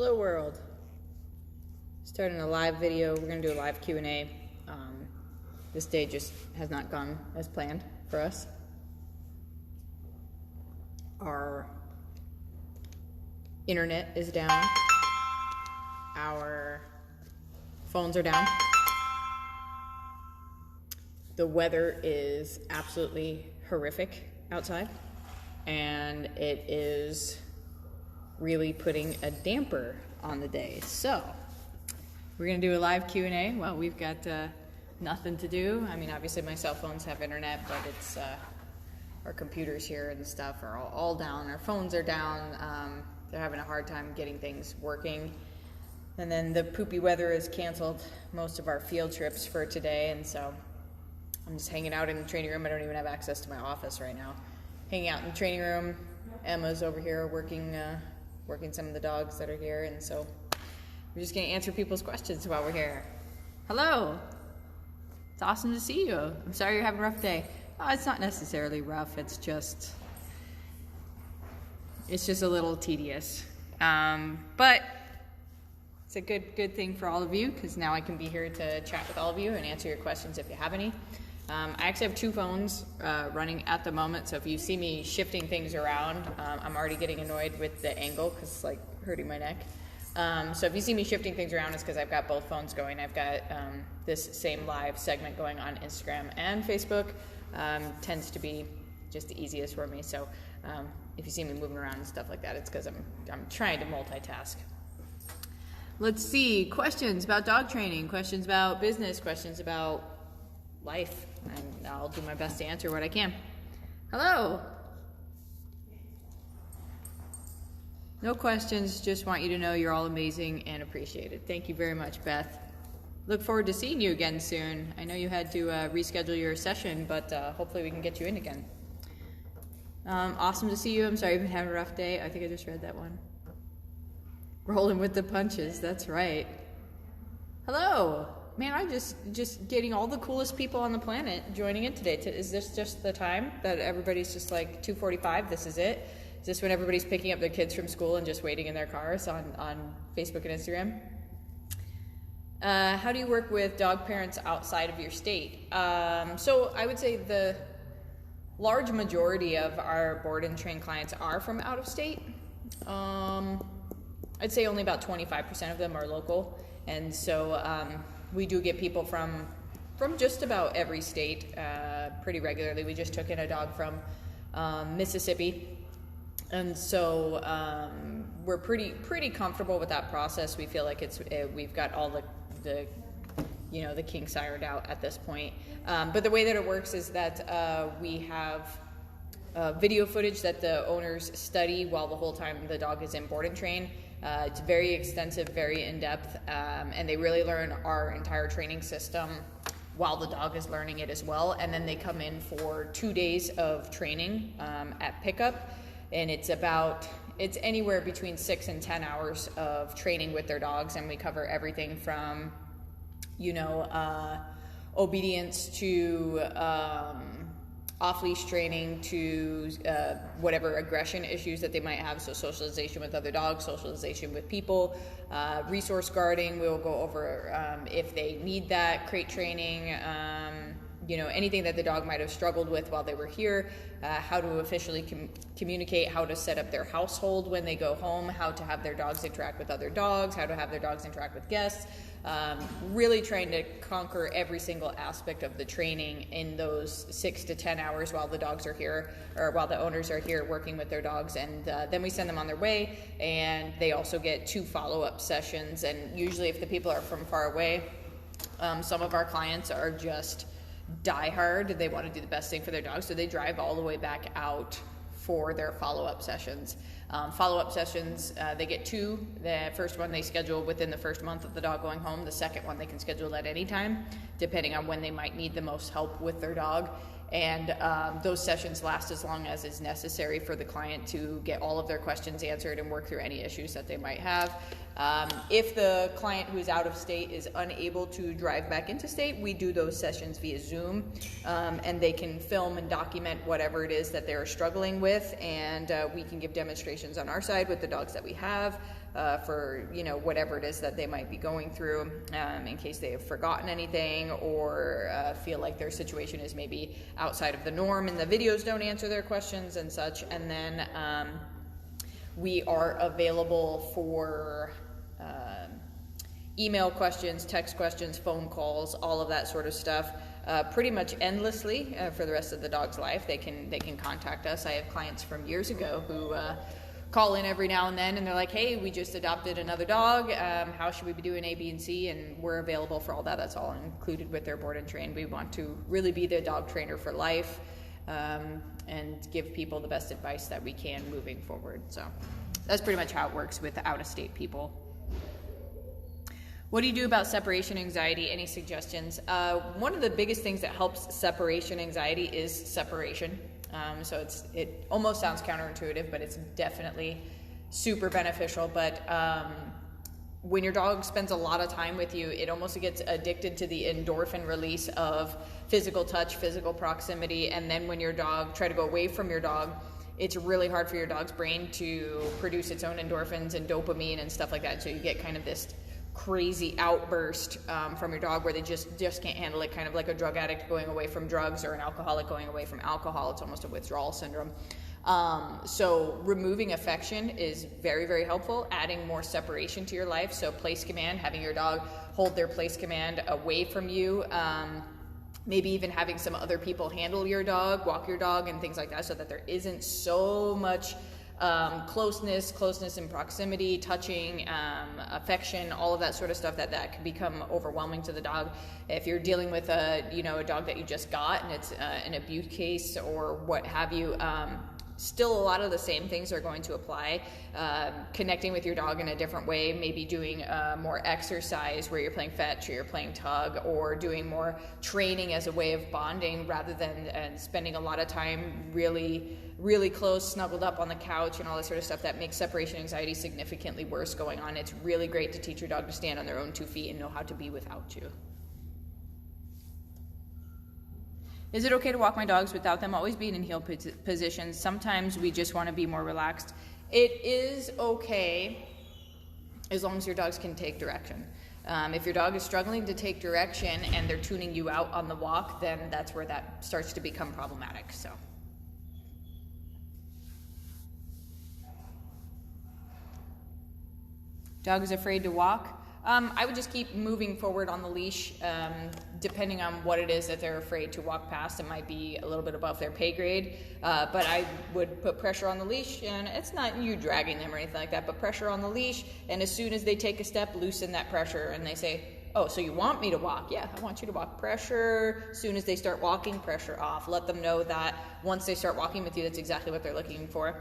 Hello world. Starting a live video. We're going to do a live Q&A. This day just has not gone as planned for us. Our internet is down. Our phones are down. The weather is absolutely horrific outside, and it is really putting a damper on the day. So we're gonna do a live Q&A. Well, we've got nothing to do. I mean, obviously my cell phones have internet, but it's our computers here and stuff are all down. Our phones are down. They're having a hard time getting things working. And then the poopy weather has canceled most of our field trips for today, and so I'm just hanging out in the training room. I don't even have access to my office right now. Hanging out in the training room. Emma's over here working some of the dogs that are here, and so we're just gonna answer people's questions while we're here. Hello. It's awesome to see you. I'm sorry you're having a rough day. Oh, it's not necessarily rough. It's just a little tedious. But it's a good thing for all of you, because now I can be here to chat with all of you and answer your questions if you have any. I actually have two phones running at the moment, so if you see me shifting things around, I'm already getting annoyed with the angle because it's like hurting my neck. So if you see me shifting things around, it's because I've got both phones going. I've got this same live segment going on Instagram and Facebook. Tends to be just the easiest for me. So if you see me moving around and stuff like that, it's because I'm trying to multitask. Let's see, questions about dog training, questions about business, questions about life, and I'll do my best to answer what I can. Hello. No questions, just want you to know you're all amazing and appreciated. Thank you very much, Beth. Look forward to seeing you again soon. I know you had to reschedule your session, but hopefully we can get you in again. Awesome to see you. I'm sorry you've been having a rough day. I think I just read that one. Rolling with the punches, that's right. Hello. Man, I'm just getting all the coolest people on the planet joining in today. Is this just the time that everybody's just like 2:45, this is it? Is this when everybody's picking up their kids from school and just waiting in their cars on Facebook and Instagram? How do you work with dog parents outside of your state? So I would say the large majority of our board and train clients are from out of state. I'd say only about 25% of them are local. And so we do get people from just about every state pretty regularly. We just took in a dog from Mississippi. And so we're pretty comfortable with that process. We feel like we've got all the kinks ironed out at this point. But the way that it works is that we have video footage that the owners study while the whole time the dog is in board and train. It's very extensive, very in-depth, and they really learn our entire training system while the dog is learning it as well. And then they come in for 2 days of training at pickup. And it's anywhere between 6 and 10 hours of training with their dogs, and we cover everything from, obedience to off-leash training to whatever aggression issues that they might have, so socialization with other dogs, socialization with people, resource guarding. We'll go over if they need that, crate training, anything that the dog might have struggled with while they were here, how to officially communicate, how to set up their household when they go home, how to have their dogs interact with other dogs, how to have their dogs interact with guests. Really trying to conquer every single aspect of the training in those 6 to 10 hours while the dogs are here, or while the owners are here working with their dogs. And then we send them on their way, and they also get 2 follow-up sessions. And usually if the people are from far away, some of our clients are just die hard. They want to do the best thing for their dog, so they drive all the way back out for their follow-up sessions. They get 2. The first one they schedule within the first month of the dog going home. The second one they can schedule at any time, depending on when they might need the most help with their dog. And those sessions last as long as is necessary for the client to get all of their questions answered and work through any issues that they might have. If the client who's out of state is unable to drive back into state, we do those sessions via Zoom, and they can film and document whatever it is that they're struggling with, and we can give demonstrations on our side with the dogs that we have for, you know, whatever it is that they might be going through, in case they have forgotten anything or feel like their situation is maybe outside of the norm and the videos don't answer their questions and such. And then we are available for email questions, text questions, phone calls, all of that sort of stuff, pretty much endlessly for the rest of the dog's life. They can contact us. I have clients from years ago who call in every now and then, and they're like, hey, we just adopted another dog, how should we be doing A, B, and C? And we're available for all that. That's all included with their board and train. We want to really be the dog trainer for life, and give people the best advice that we can moving forward. So that's pretty much how it works with out-of-state people. What do you do about separation anxiety? Any suggestions? One of the biggest things that helps separation anxiety is separation. So it almost sounds counterintuitive, but it's definitely super beneficial. But when your dog spends a lot of time with you, it almost gets addicted to the endorphin release of physical touch, physical proximity. And then when your dog try to go away from your dog, it's really hard for your dog's brain to produce its own endorphins and dopamine and stuff like that. So you get kind of this crazy outburst from your dog where they just can't handle it, kind of like a drug addict going away from drugs or an alcoholic going away from alcohol. It's almost a withdrawal syndrome. So removing affection is very, very helpful. Adding more separation to your life. So place command, having your dog hold their place command away from you. Maybe even having some other people handle your dog, walk your dog, and things like that, so that there isn't so much closeness and proximity, touching, affection, all of that sort of stuff that can become overwhelming to the dog. If you're dealing with a dog that you just got and it's an abuse case or what have you, still a lot of the same things are going to apply. Connecting with your dog in a different way, maybe doing more exercise where you're playing fetch or you're playing tug, or doing more training as a way of bonding rather than spending a lot of time really close, snuggled up on the couch and all this sort of stuff. That makes separation anxiety significantly worse going on. It's really great to teach your dog to stand on their own 2 feet and know how to be without you. Is it okay to walk my dogs without them always being in heel positions? Sometimes we just want to be more relaxed. It is okay as long as your dogs can take direction. If your dog is struggling to take direction and they're tuning you out on the walk, then that's where that starts to become problematic. So. Dog is afraid to walk. I would just keep moving forward on the leash, depending on what it is that they're afraid to walk past. It might be a little bit above their pay grade, but I would put pressure on the leash, and it's not you dragging them or anything like that, but pressure on the leash, and as soon as they take a step, loosen that pressure, and they say, oh, so you want me to walk? Yeah, I want you to walk. Pressure. As soon as they start walking, pressure off. Let them know that once they start walking with you, that's exactly what they're looking for.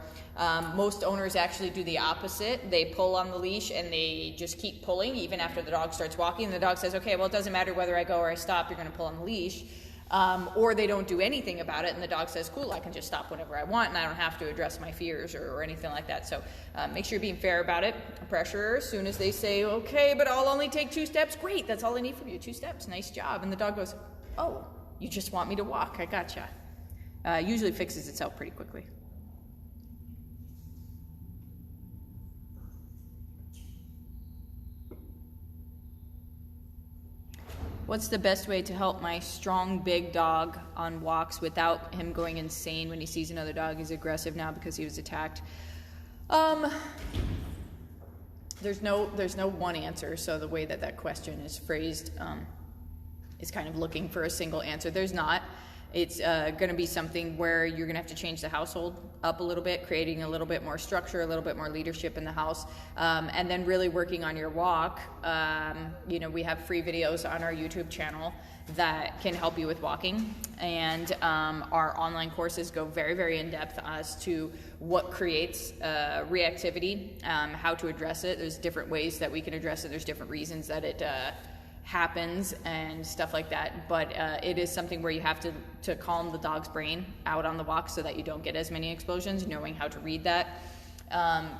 Most owners actually do the opposite. They pull on the leash and they just keep pulling even after the dog starts walking. And the dog says, okay, well, it doesn't matter whether I go or I stop, you're going to pull on the leash. Or they don't do anything about it, and the dog says, cool, I can just stop whenever I want, and I don't have to address my fears or anything like that. So make sure you're being fair about it. Pressure, as soon as they say, okay, but I'll only take 2 steps, great, that's all I need from you, 2 steps, nice job. And the dog goes, oh, you just want me to walk, I gotcha. Usually fixes itself pretty quickly. What's the best way to help my strong, big dog on walks without him going insane when he sees another dog? He's aggressive now because he was attacked. There's no one answer. So the way that question is phrased is kind of looking for a single answer. There's not. It's going to be something where you're going to have to change the household up a little bit, creating a little bit more structure, a little bit more leadership in the house, and then really working on your walk. We have free videos on our YouTube channel that can help you with walking, and our online courses go very, very in depth as to what creates reactivity, how to address it. There's different ways that we can address it. There's different reasons that it happens and stuff like that, but it is something where you have to calm the dog's brain out on the walk so that you don't get as many explosions, knowing how to read that.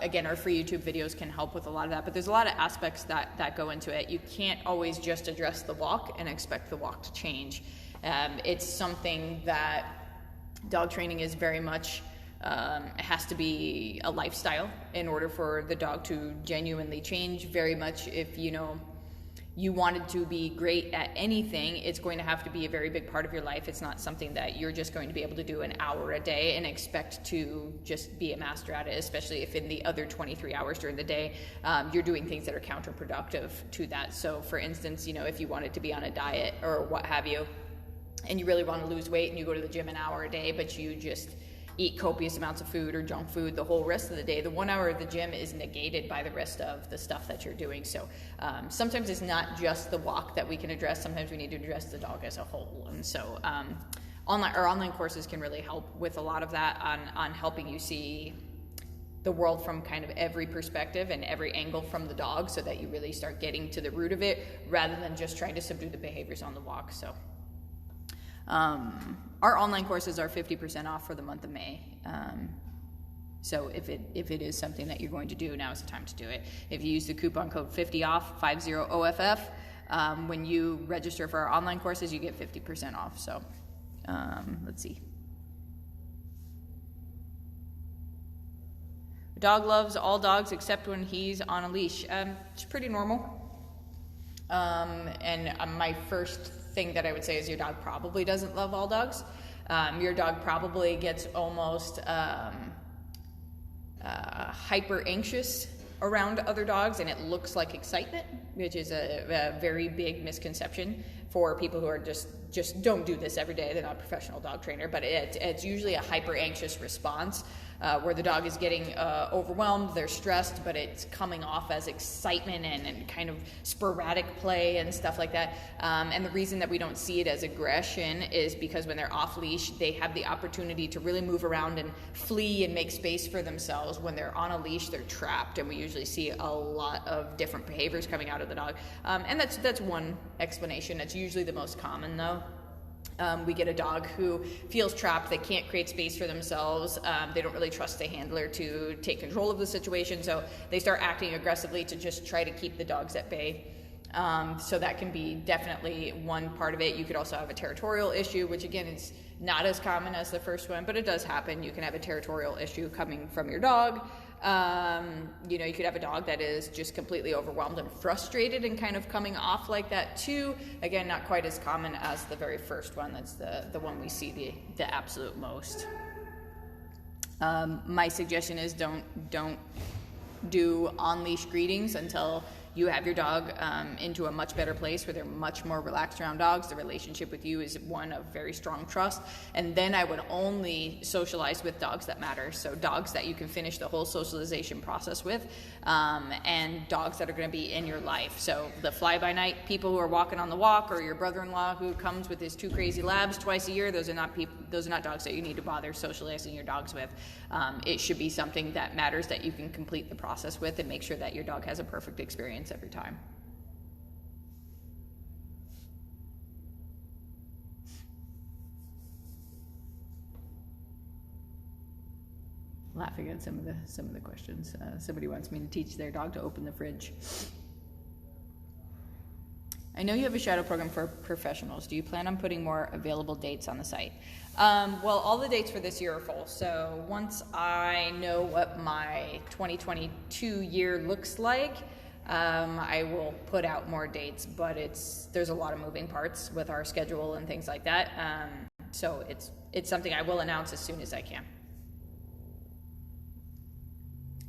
Again, our free YouTube videos can help with a lot of that, but there's a lot of aspects that go into it. You can't always just address the walk and expect the walk to change. It's something that dog training is very much, it has to be a lifestyle in order for the dog to genuinely change. Very much, if you wanted to be great at anything, it's going to have to be a very big part of your life. It's not something that you're just going to be able to do an hour a day and expect to just be a master at it, especially if in the other 23 hours during the day, you're doing things that are counterproductive to that. So for instance, if you wanted to be on a diet or what have you, and you really want to lose weight and you go to the gym an hour a day, but you just eat copious amounts of food or junk food the whole rest of the day, the 1 hour of the gym is negated by the rest of the stuff that you're doing. So sometimes it's not just the walk that we can address. Sometimes we need to address the dog as a whole. And so online courses can really help with a lot of that on helping you see the world from kind of every perspective and every angle from the dog, so that you really start getting to the root of it rather than just trying to subdue the behaviors on the walk. So our online courses are 50% off for the month of May. So if it is something that you're going to do, now is the time to do it. If you use the coupon code 50OFF, 50OFF, when you register for our online courses, you get 50% off. So let's see. The dog loves all dogs except when he's on a leash. It's pretty normal. And my first thing that I would say is your dog probably doesn't love all dogs. Your dog probably gets almost hyper anxious around other dogs, and it looks like excitement, which is a very big misconception for people who are just don't do this every day. They're not a professional dog trainer, but it's usually a hyper anxious response where the dog is getting overwhelmed, they're stressed, but it's coming off as excitement and kind of sporadic play and stuff like that. And the reason that we don't see it as aggression is because when they're off leash, they have the opportunity to really move around and flee and make space for themselves. When they're on a leash, they're trapped, and we usually see a lot of different behaviors coming out of the dog. And that's one explanation. That's usually the most common, though. We get a dog who feels trapped, they can't create space for themselves, they don't really trust the handler to take control of the situation, so they start acting aggressively to just try to keep the dogs at bay. So that can be definitely one part of it. You could also have a territorial issue, which again is not as common as the first one, but it does happen. You can have a territorial issue coming from your dog. You could have a dog that is just completely overwhelmed and frustrated and kind of coming off like that too. Again, not quite as common as the very first one. That's the one we see the absolute most. My suggestion is don't do on-leash greetings until you have your dog into a much better place where they're much more relaxed around dogs. The relationship with you is one of very strong trust. And then I would only socialize with dogs that matter. So dogs that you can finish the whole socialization process with, and dogs that are going to be in your life. So the fly-by-night people who are walking on the walk, or your brother-in-law who comes with his 2 crazy labs twice a year, those are not dogs that you need to bother socializing your dogs with. It should be something that matters, that you can complete the process with and make sure that your dog has a perfect experience every time. Laughing at some of the questions. Somebody wants me to teach their dog to open the fridge. I know you have a shadow program for professionals. Do you plan on putting more available dates on the site? Well, all the dates for this year are full. So once I know what my 2022 year looks like, I will put out more dates, but there's a lot of moving parts with our schedule and things like that. So it's something I will announce as soon as I can.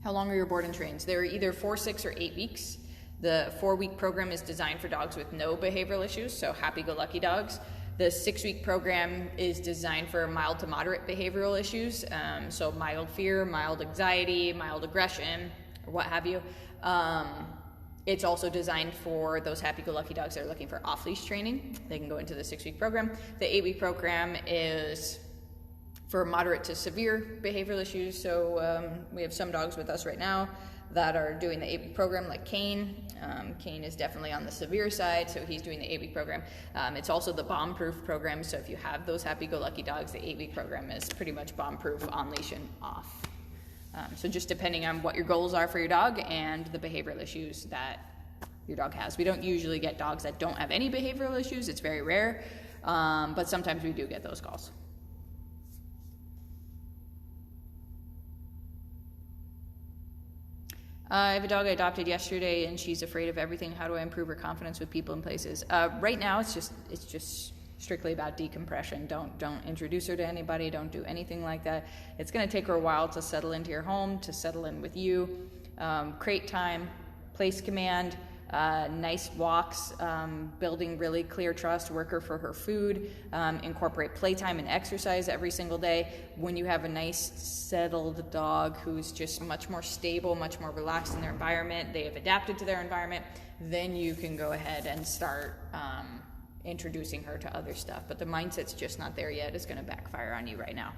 How long are your board and trains? They're either 4, 6, or 8 weeks. The 4-week program is designed for dogs with no behavioral issues, so happy-go-lucky dogs. The 6-week program is designed for mild to moderate behavioral issues, so mild fear, mild anxiety, mild aggression, or what have you. It's also designed for those happy-go-lucky dogs that are looking for off-leash training. They can go into the 6-week program. The 8-week program is for moderate to severe behavioral issues. So we have some dogs with us right now that are doing the 8-week program, like Kane. Kane is definitely on the severe side, so he's doing the 8-week program. It's also the bomb-proof program, so if you have those happy-go-lucky dogs, the 8-week program is pretty much bomb-proof on leash and off. So just depending on what your goals are for your dog and the behavioral issues that your dog has. We don't usually get dogs that don't have any behavioral issues. It's very rare, but sometimes we do get those calls. I have a dog I adopted yesterday and she's afraid of everything. How do I improve her confidence with people and places? Right now it's just strictly about decompression. Don't introduce her to anybody, don't do anything like that. It's going to take her a while to settle into your home, to settle in with you. Crate time, place command, nice walks, building really clear trust, work her for her food, incorporate playtime and exercise every single day. When you have a nice settled dog who's just much more stable, much more relaxed in their environment, they have adapted to their environment, then you can go ahead and start introducing her to other stuff. But the mindset's just not there yet. It's going to backfire on you right now.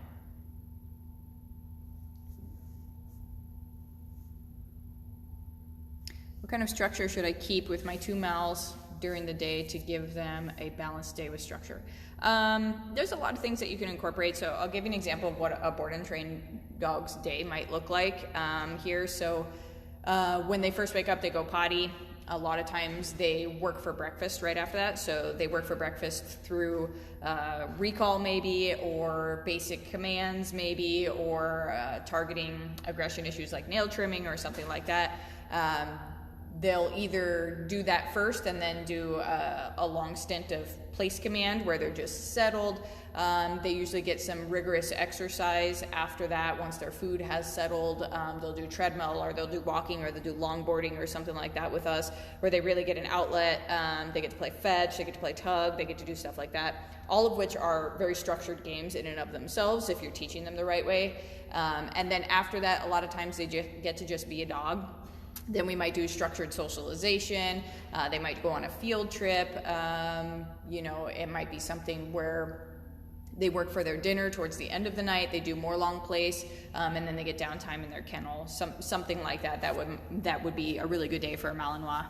What kind of structure should I keep with my 2 mals during the day to give them a balanced day with structure? There's a lot of things that you can incorporate. So I'll give you an example of what a board and train dog's day might look like here. So when they first wake up, they go potty. A lot of times they work for breakfast right after that. So they work for breakfast through recall maybe, or basic commands maybe, or targeting aggression issues like nail trimming or something like that. They'll either do that first and then do a long stint of place command where they're just settled. They usually get some rigorous exercise after that. Once their food has settled, they'll do treadmill, or they'll do walking, or they'll do longboarding or something like that with us, where they really get an outlet. They get to play fetch, they get to play tug, they get to do stuff like that, all of which are very structured games in and of themselves if you're teaching them the right way. And then after that, a lot of times they get to just be a dog. Then we might do structured socialization. They might go on a field trip. It might be something where they work for their dinner towards the end of the night. They do more long place, and then they get downtime in their kennel. Something like that. That would be a really good day for a Malinois.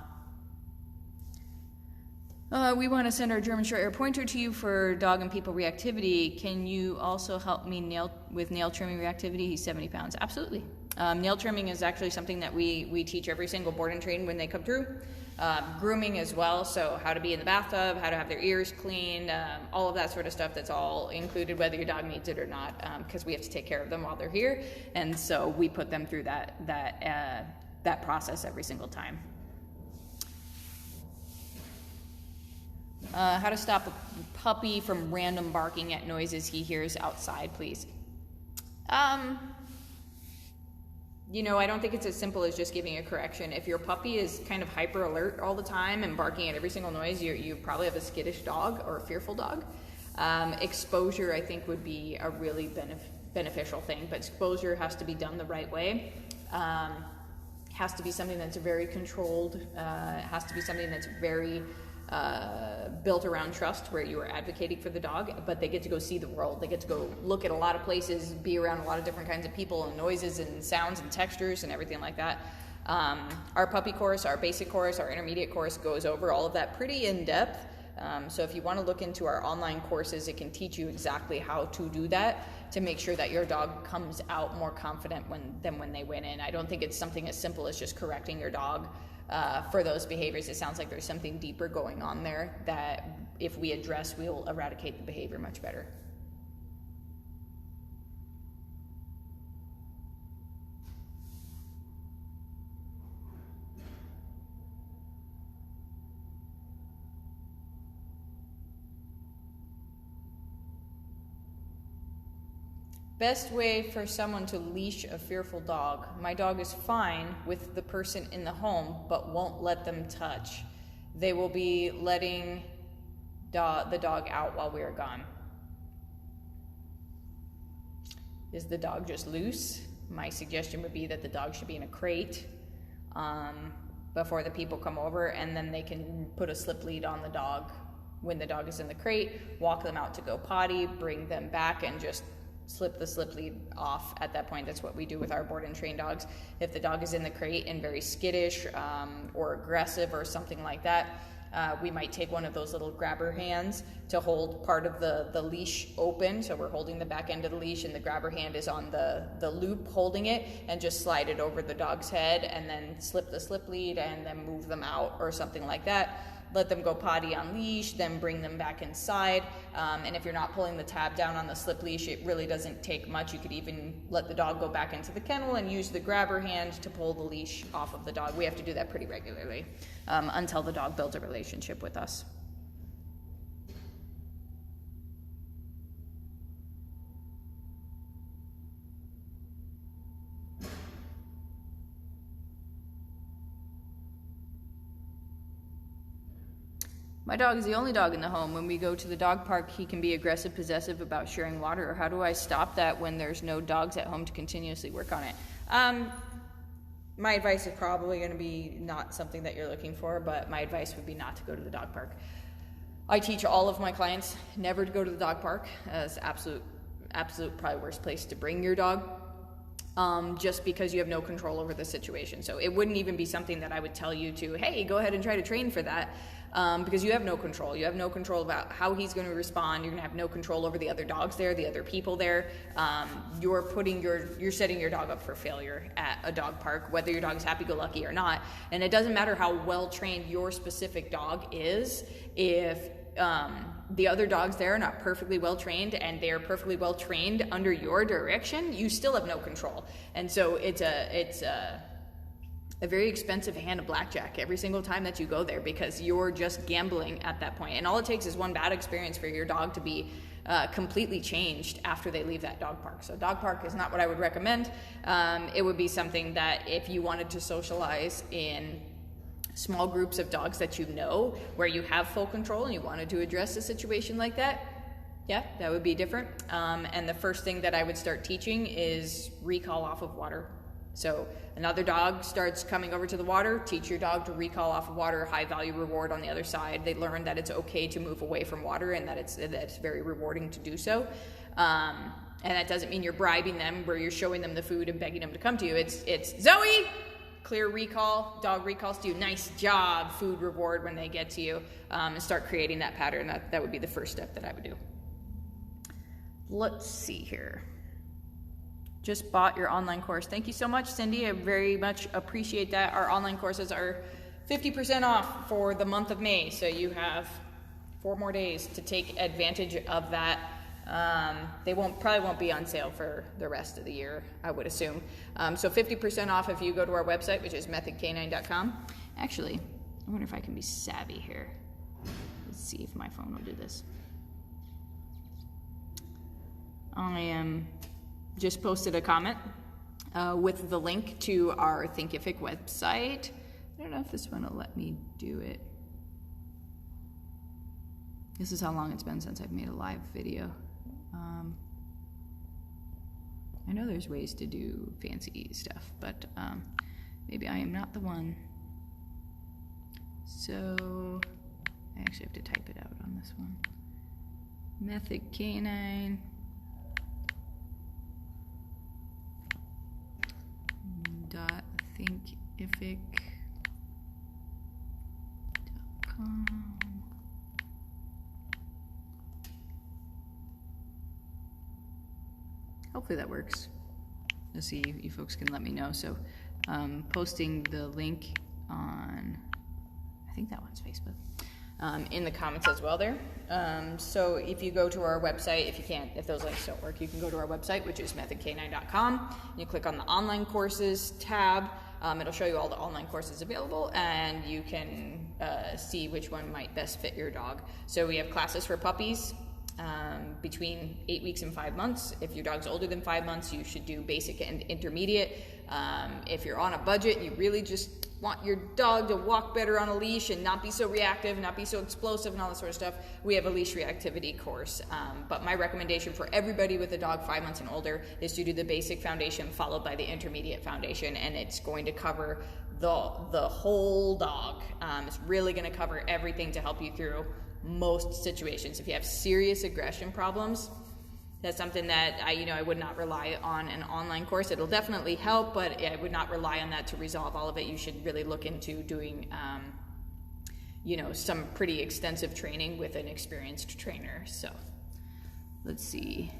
We want to send our German Short-Hair Pointer to you for dog and people reactivity. Can you also help me with nail trimming reactivity? He's 70 pounds. Absolutely. Nail trimming is actually something that we teach every single board and train when they come through. Grooming as well, so how to be in the bathtub, how to have their ears cleaned, all of that sort of stuff. That's all included whether your dog needs it or not, because we have to take care of them while they're here, and so we put them through that process every single time. How to stop a puppy from random barking at noises he hears outside, please. I don't think it's as simple as just giving a correction. If your puppy is kind of hyper alert all the time and barking at every single noise, you probably have a skittish dog or a fearful dog. Exposure, I think, would be a really beneficial thing, but exposure has to be done the right way. Has to be something that's very controlled. Has to be something that's very built around trust, where you are advocating for the dog, but they get to go see the world. They get to go look at a lot of places, be around a lot of different kinds of people and noises and sounds and textures and everything like that. Our puppy course, our basic course, our intermediate course goes over all of that pretty in depth. So if you want to look into our online courses, it can teach you exactly how to do that to make sure that your dog comes out more confident than when they went in. I don't think it's something as simple as just correcting your dog for those behaviors. It sounds like there's something deeper going on there that if we address, we'll eradicate the behavior much better. Best way for someone to leash a fearful dog. My dog is fine with the person in the home, but won't let them touch. They will be letting the dog out while we are gone. Is the dog just loose? My suggestion would be that the dog should be in a crate before the people come over, and then they can put a slip lead on the dog when the dog is in the crate, walk them out to go potty, bring them back, and just slip the slip lead off at that point. That's what we do with our board and train dogs. If the dog is in the crate and very skittish or aggressive or something like that, we might take one of those little grabber hands to hold part of the leash open. So we're holding the back end of the leash and the grabber hand is on the loop holding it, and just slide it over the dog's head and then slip the slip lead and then move them out or something like that. Let them go potty on leash, then bring them back inside. And if you're not pulling the tab down on the slip leash, it really doesn't take much. You could even let the dog go back into the kennel and use the grabber hand to pull the leash off of the dog. We have to do that pretty regularly until the dog builds a relationship with us. My dog is the only dog in the home. When we go to the dog park, he can be aggressive, possessive about sharing water. How do I stop that when there's no dogs at home to continuously work on it? My advice is probably going to be not something that you're looking for, but my advice would be not to go to the dog park. I teach all of my clients never to go to the dog park. It's absolute probably worst place to bring your dog. Just because you have no control over the situation. So it wouldn't even be something that I would tell you to, hey, go ahead and try to train for that, because you have no control. You have no control about how he's going to respond. You're going to have no control over the other dogs there, the other people there. You're setting your dog up for failure at a dog park, whether your dog is happy-go-lucky or not. And it doesn't matter how well-trained your specific dog is, if the other dogs there are not perfectly well trained and they are perfectly well trained under your direction, you still have no control. And so it's a very expensive hand of blackjack every single time that you go there, because you're just gambling at that point. And all it takes is one bad experience for your dog to be completely changed after they leave that dog park. So dog park is not what I would recommend. It would be something that if you wanted to socialize in small groups of dogs that you know, where you have full control and you wanted to address a situation like that, yeah, that would be different. And the first thing that I would start teaching is recall off of water. So another dog starts coming over to the water, teach your dog to recall off of water, high value reward on the other side. They learn that it's okay to move away from water and that it's very rewarding to do so. And that doesn't mean you're bribing them where you're showing them the food and begging them to come to you. It's Zoe! Clear recall, dog recalls to you, nice job, food reward when they get to you, and start creating that pattern. That would be the first step that I would do. Let's see here. Just bought your online course. Thank you so much, Cindy. I very much appreciate that. Our online courses are 50% off for the month of May, so you have 4 more days to take advantage of that. They probably won't be on sale for the rest of the year, I would assume. So 50% off if you go to our website, which is methodcanine.com. Actually, I wonder if I can be savvy here. Let's see if my phone will do this. I just posted a comment with the link to our Thinkific website. I don't know if this one will let me do it. This is how long it's been since I've made a live video. I know there's ways to do fancy stuff, but maybe I am not the one. So I actually have to type it out on this one. Method Canine. .thinkific.com. Hopefully that works. Let's see, you folks can let me know. So posting the link on, I think that one's Facebook, in the comments as well there. So if you go to our website, if those links don't work, you can go to our website, which is methodcanine.com. You click on the online courses tab. It'll show you all the online courses available, and you can see which one might best fit your dog. So we have classes for puppies between 8 weeks and 5 months. If your dog's older than 5 months, you should do basic and intermediate. If you're on a budget, you really just want your dog to walk better on a leash and not be so reactive, not be so explosive and all that sort of stuff, we have a leash reactivity course. But my recommendation for everybody with a dog 5 months and older is to do the basic foundation followed by the intermediate foundation, and it's going to cover the whole dog. It's really going to cover everything to help you through most situations. If you have serious aggression problems, That's something that I would not rely on an online course. It'll definitely help, but I would not rely on that to resolve all of it. You should really look into doing, some pretty extensive training with an experienced trainer. So let's see.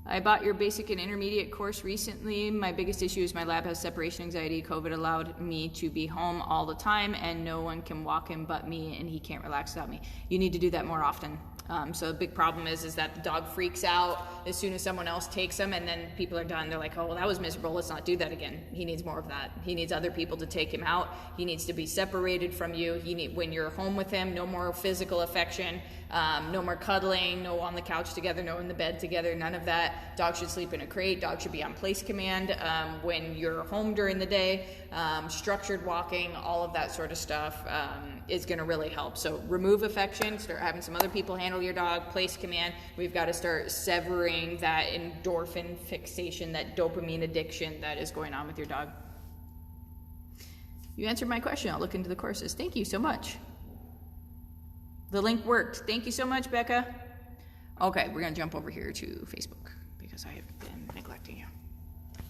I bought your basic and intermediate course recently. My biggest issue is my lab has separation anxiety. COVID allowed me to be home all the time and no one can walk him but me and he can't relax without me. You need to do that more often. So the big problem is that the dog freaks out as soon as someone else takes him, and then people are done. They're like, oh, well, that was miserable. Let's not do that again. He needs more of that. He needs other people to take him out. He needs to be separated from you. When you're home with him, no more physical affection, no more cuddling, no on the couch together, no in the bed together, none of that. Dog should sleep in a crate. Dog should be on place command when you're home during the day. Structured walking, all of that sort of stuff is going to really help. So remove affection, start having some other people handle your dog, place command. We've got to start severing that endorphin fixation, that dopamine addiction that is going on with your dog. You answered my question. I'll look into the courses. Thank you so much. The link worked. Thank you so much, Becca. Okay, we're going to jump over here to Facebook because I have been neglecting you.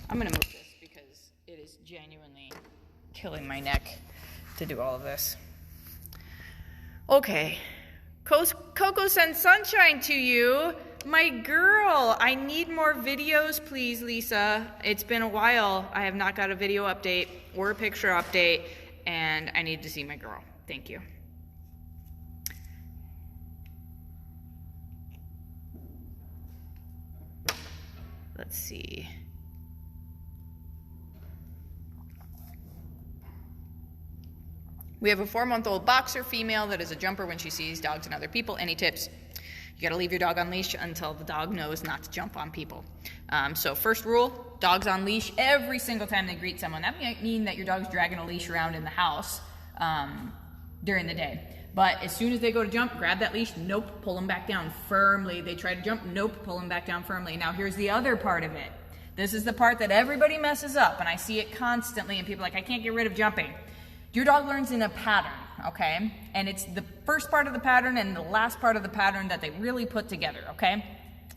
I'm going to move this because it is genuinely killing my neck to do all of this. Okay. Coco sends sunshine to you. My girl, I need more videos, please, Lisa. It's been a while. I have not got a video update or a picture update, and I need to see my girl. Thank you. Let's see. We have a 4-month-old boxer female that is a jumper when she sees dogs and other people. Any tips? You got to leave your dog on leash until the dog knows not to jump on people. So first rule, dogs on leash every single time they greet someone. That might mean that your dog's dragging a leash around in the house during the day. But as soon as they go to jump, grab that leash, nope, pull them back down firmly. They try to jump, nope, pull them back down firmly. Now here's the other part of it. This is the part that everybody messes up, and I see it constantly, and people are like, I can't get rid of jumping. Your dog learns in a pattern, okay? And it's the first part of the pattern and the last part of the pattern that they really put together, okay?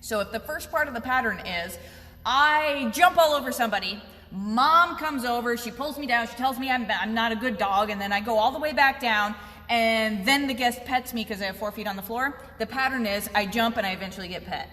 So if the first part of the pattern is, I jump all over somebody, mom comes over, she pulls me down, she tells me I'm not a good dog, and then I go all the way back down, and then the guest pets me because I have 4 feet on the floor. The pattern is I jump and I eventually get pet,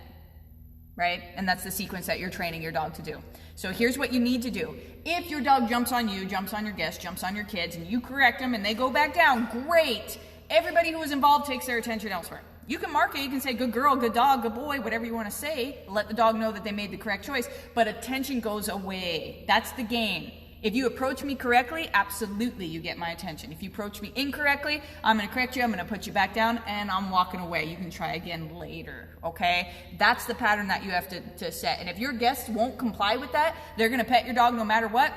right? And that's the sequence that you're training your dog to do. So here's what you need to do. If your dog jumps on you, jumps on your guest, jumps on your kids, and you correct them and they go back down, great. Everybody who was involved takes their attention elsewhere. You can mark it, you can say good girl, good dog, good boy, whatever you want to say. Let the dog know that they made the correct choice, but attention goes away. That's the game. If you approach me correctly, absolutely you get my attention. If you approach me incorrectly, I'm going to correct you, I'm going to put you back down, and I'm walking away. You can try again later, okay? That's the pattern that you have to set. And if your guests won't comply with that, they're going to pet your dog no matter what.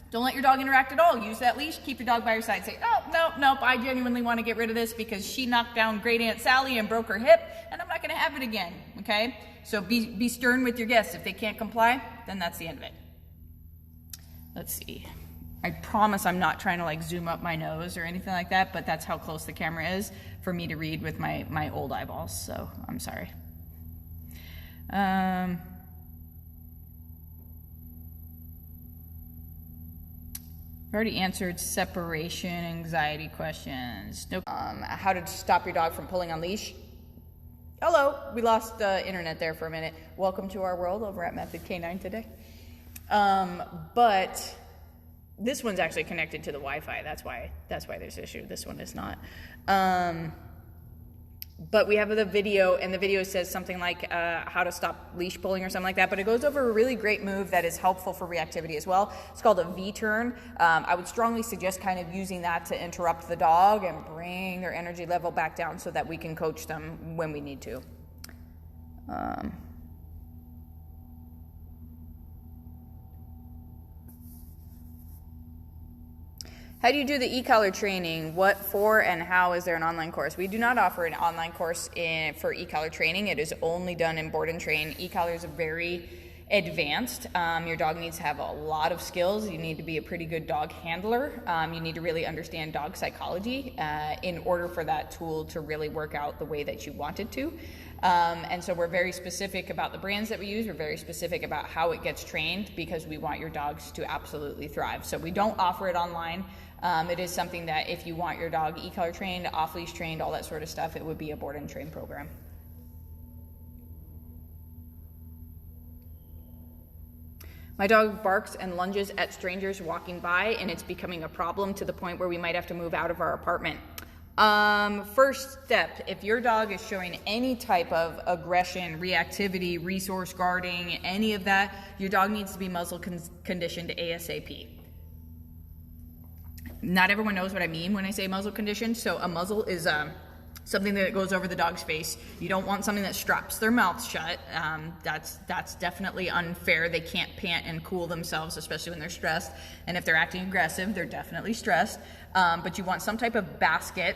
Don't let your dog interact at all. Use that leash, keep your dog by your side. Say, oh, nope, I genuinely want to get rid of this because she knocked down Great Aunt Sally and broke her hip, and I'm not going to have it again, okay? So be stern with your guests. If they can't comply, then that's the end of it. Let's see. I promise I'm not trying to like zoom up my nose or anything like that, but that's how close the camera is for me to read with my old eyeballs, so I'm sorry. I've already answered separation anxiety questions. Nope. How to stop your dog from pulling on leash. Hello, we lost internet there for a minute. Welcome to our world over at Method K9 today. But this one's actually connected to the Wi-Fi. That's why there's an issue. This one is not. But we have the video, and the video says something like how to stop leash pulling or something like that. But it goes over a really great move that is helpful for reactivity as well. It's called a V-turn. I would strongly suggest kind of using that to interrupt the dog and bring their energy level back down so that we can coach them when we need to. How do you do the e-collar training? What for and how? Is there an online course? We do not offer an online course for e-collar training. It is only done in board and train. E-collar is a very advanced. Your dog needs to have a lot of skills. You need to be a pretty good dog handler. You need to really understand dog psychology in order for that tool to really work out the way that you want it to. And so we're very specific about the brands that we use. We're very specific about how it gets trained, because we want your dogs to absolutely thrive. So we don't offer it online. It is something that if you want your dog e-collar trained, off-leash trained, all that sort of stuff, it would be a board and train program. My dog barks and lunges at strangers walking by, and it's becoming a problem to the point where we might have to move out of our apartment. First step, if your dog is showing any type of aggression, reactivity, resource guarding, any of that, your dog needs to be muzzle conditioned ASAP. Not everyone knows what I mean when I say muzzle conditioned. So a muzzle is something that goes over the dog's face. You don't want something that straps their mouth shut. That's definitely unfair. They can't pant and cool themselves, especially when they're stressed. And if they're acting aggressive, they're definitely stressed. But you want some type of basket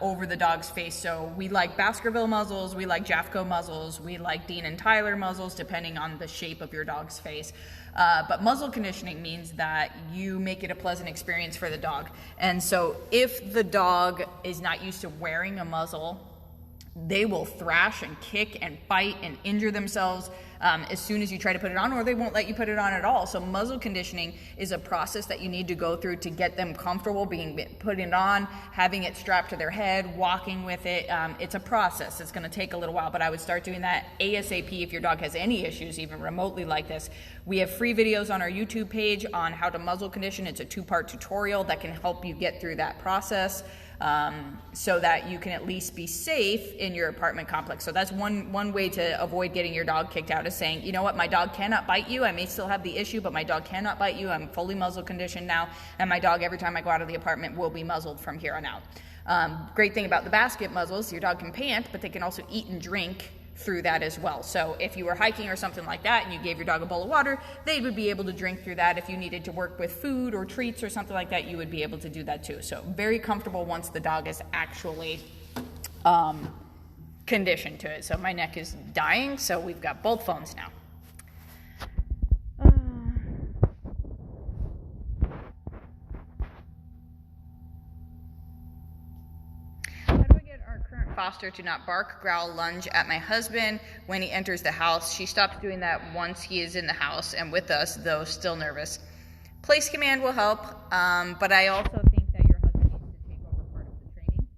over the dog's face. So we like Baskerville muzzles, we like Jeffco muzzles, we like Dean and Tyler muzzles, depending on the shape of your dog's face. But muzzle conditioning means that you make it a pleasant experience for the dog. And so if the dog is not used to wearing a muzzle, they will thrash and kick and bite and injure themselves as soon as you try to put it on, or they won't let you put it on at all. So muzzle conditioning is a process that you need to go through to get them comfortable putting it on, having it strapped to their head, walking with it. It's a process. It's going to take a little while, but I would start doing that ASAP if your dog has any issues, even remotely like this. We have free videos on our YouTube page on how to muzzle condition. It's a 2-part tutorial that can help you get through that process. So that you can at least be safe in your apartment complex. So that's one way to avoid getting your dog kicked out, is saying, you know what, my dog cannot bite you. I may still have the issue, but my dog cannot bite you. I'm fully muzzle conditioned now, and my dog, every time I go out of the apartment, will be muzzled from here on out. Great thing about the basket muzzles, your dog can pant, but they can also eat and drink through that as well. So if you were hiking or something like that and you gave your dog a bowl of water, they would be able to drink through that. If you needed to work with food or treats or something like that, you would be able to do that too. So very comfortable once the dog is actually conditioned to it. So my neck is dying, so we've got both phones now. Foster to not bark, growl, lunge at my husband when he enters the house. She stops doing that once he is in the house and with us, though still nervous. Place command will help, but I also think that your husband needs to take over part of the training.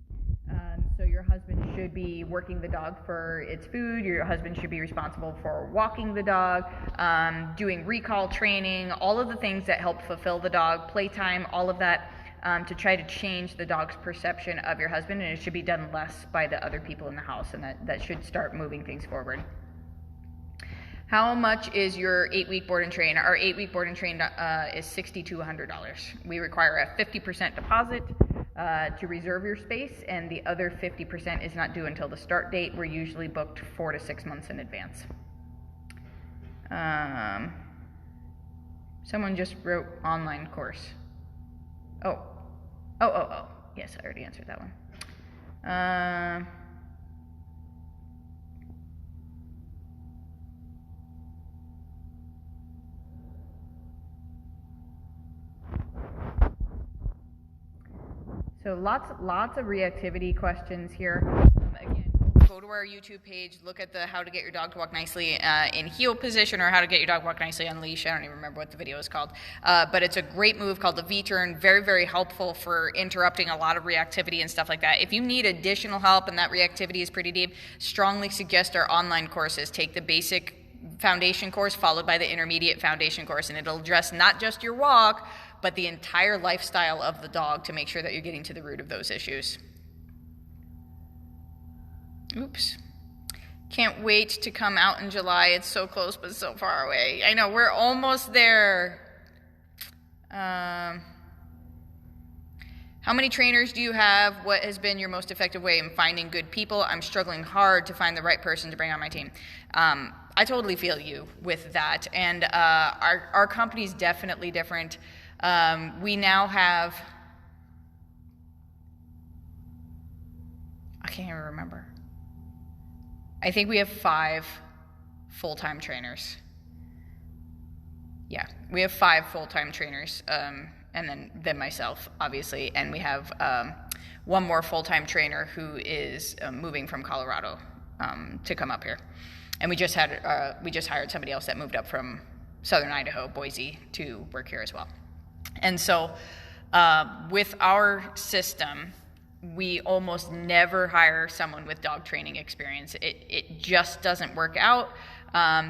So your husband should be working the dog for its food. Your husband should be responsible for walking the dog, doing recall training, all of the things that help fulfill the dog, playtime, all of that. To try to change the dog's perception of your husband, and it should be done less by the other people in the house, and that should start moving things forward. How much is your 8-week board and train? Our 8-week board and train is $60 to $100. We require a 50% deposit to reserve your space, and the other 50% is not due until the start date. We're usually booked 4 to 6 months in advance. Someone just wrote online course. Oh. Yes, I already answered that one. So lots of reactivity questions here. Again, go to our YouTube page, look at the how to get your dog to walk nicely in heel position, or how to get your dog to walk nicely on leash. I don't even remember what the video is called. But it's a great move called the V-turn. Very, very helpful for interrupting a lot of reactivity and stuff like that. If you need additional help and that reactivity is pretty deep, strongly suggest our online courses. Take the basic foundation course followed by the intermediate foundation course, and it'll address not just your walk, but the entire lifestyle of the dog to make sure that you're getting to the root of those issues. Oops. Can't wait to come out in July. It's so close, but so far away. I know, we're almost there. How many trainers do you have? What has been your most effective way in finding good people? I'm struggling hard to find the right person to bring on my team. I totally feel you with that. And our company is definitely different. We now have, I can't even remember. I think we have 5 full-time trainers. Yeah, we have 5 full-time trainers, and then myself, obviously, and we have one more full-time trainer who is moving from Colorado to come up here, and we just hired somebody else that moved up from Southern Idaho, Boise, to work here as well. And so, with our system, we almost never hire someone with dog training experience. It just doesn't work out.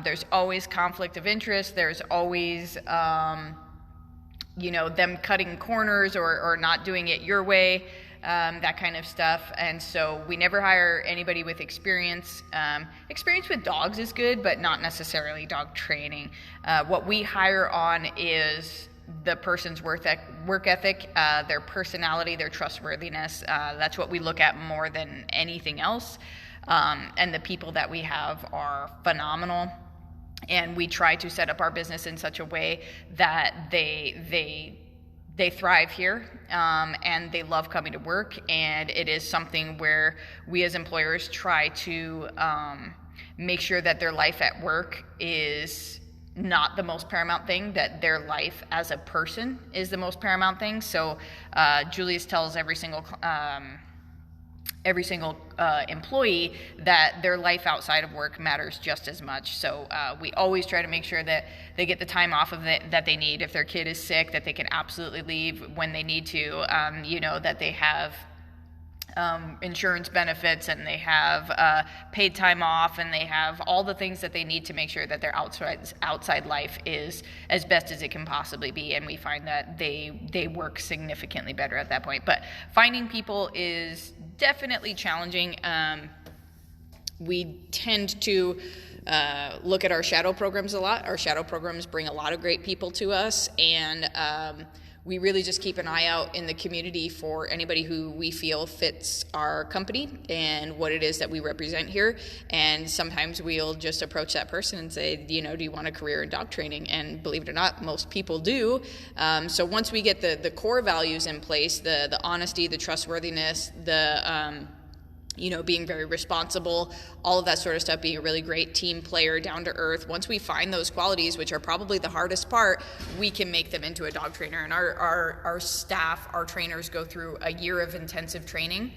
There's always conflict of interest. There's always, them cutting corners or not doing it your way, that kind of stuff. And so we never hire anybody with experience. Experience with dogs is good, but not necessarily dog training. What we hire on is the person's work ethic, their personality, their trustworthiness. That's what we look at more than anything else. And the people that we have are phenomenal. And we try to set up our business in such a way that they thrive here, and they love coming to work. And it is something where we as employers try to make sure that their life at work is not the most paramount thing, that their life as a person is the most paramount thing. So Julius tells every single employee that their life outside of work matters just as much. So we always try to make sure that they get the time off of it that they need. If their kid is sick, that they can absolutely leave when they need to, that they have insurance benefits, and they have paid time off, and they have all the things that they need to make sure that their outside life is as best as it can possibly be. And we find that they work significantly better at that point. But finding people is definitely challenging. We tend to look at our shadow programs a lot. Our shadow programs bring a lot of great people to us, and we really just keep an eye out in the community for anybody who we feel fits our company and what it is that we represent here. And sometimes we'll just approach that person and say, do you want a career in dog training? And believe it or not, most people do. So once we get the core values in place, the honesty, the trustworthiness, the being very responsible, all of that sort of stuff, being a really great team player, down to earth. Once we find those qualities, which are probably the hardest part, we can make them into a dog trainer. And our staff, our trainers, go through a year of intensive training